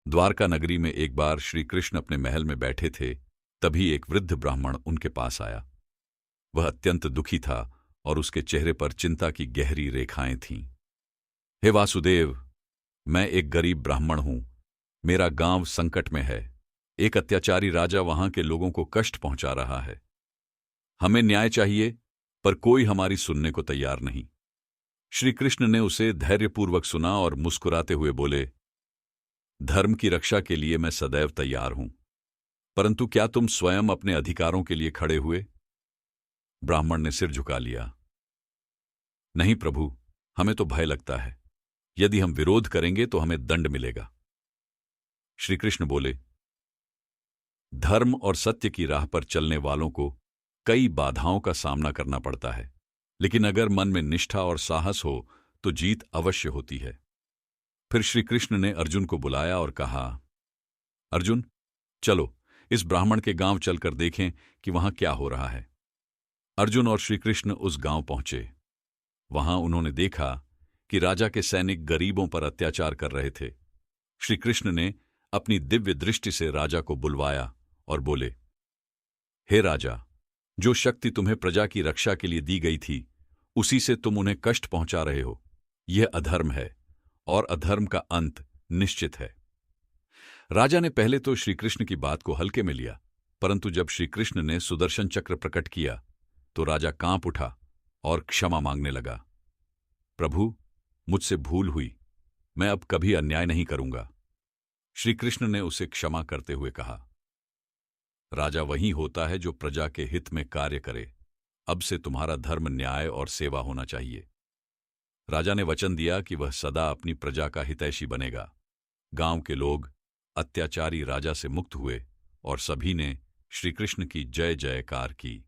द्वारका नगरी में एक बार श्री कृष्ण अपने महल में बैठे थे, तभी एक वृद्ध ब्राह्मण उनके पास आया। वह अत्यंत दुखी था और उसके चेहरे पर चिंता की गहरी रेखाएं थीं। हे वासुदेव, मैं एक गरीब ब्राह्मण हूं। मेरा गांव संकट में है। एक अत्याचारी राजा वहां के लोगों को कष्ट पहुंचा रहा है। हमें न्याय चाहिए, पर कोई हमारी सुनने को तैयार नहीं। श्री कृष्ण ने उसे धैर्यपूर्वक सुना और मुस्कुराते हुए बोले, धर्म की रक्षा के लिए मैं सदैव तैयार हूं, परंतु क्या तुम स्वयं अपने अधिकारों के लिए खड़े हुए? ब्राह्मण ने सिर झुका लिया। नहीं प्रभु, हमें तो भय लगता है। यदि हम विरोध करेंगे तो हमें दंड मिलेगा। श्री कृष्ण बोले, धर्म और सत्य की राह पर चलने वालों को कई बाधाओं का सामना करना पड़ता है, लेकिन अगर मन में निष्ठा और साहस हो तो जीत अवश्य होती है। फिर श्री कृष्ण ने अर्जुन को बुलाया और कहा, अर्जुन, चलो इस ब्राह्मण के गांव चलकर देखें कि वहां क्या हो रहा है। अर्जुन और श्री कृष्ण उस गांव पहुंचे। वहां उन्होंने देखा कि राजा के सैनिक गरीबों पर अत्याचार कर रहे थे। श्री कृष्ण ने अपनी दिव्य दृष्टि से राजा को बुलवाया और बोले, हे राजा, जो शक्ति तुम्हें प्रजा की रक्षा के लिए दी गई थी, उसी से तुम उन्हें कष्ट पहुंचा रहे हो। यह अधर्म है और अधर्म का अंत निश्चित है। राजा ने पहले तो श्री कृष्ण की बात को हल्के में लिया, परंतु जब श्री कृष्ण ने सुदर्शन चक्र प्रकट किया तो राजा कांप उठा और क्षमा मांगने लगा। प्रभु, मुझसे भूल हुई, मैं अब कभी अन्याय नहीं करूंगा। श्री कृष्ण ने उसे क्षमा करते हुए कहा, राजा वही होता है जो प्रजा के हित में कार्य करे। अब से तुम्हारा धर्म न्याय और सेवा होना चाहिए। राजा ने वचन दिया कि वह सदा अपनी प्रजा का हितैषी बनेगा। गांव के लोग अत्याचारी राजा से मुक्त हुए और सभी ने श्री कृष्ण की जय जयकार की।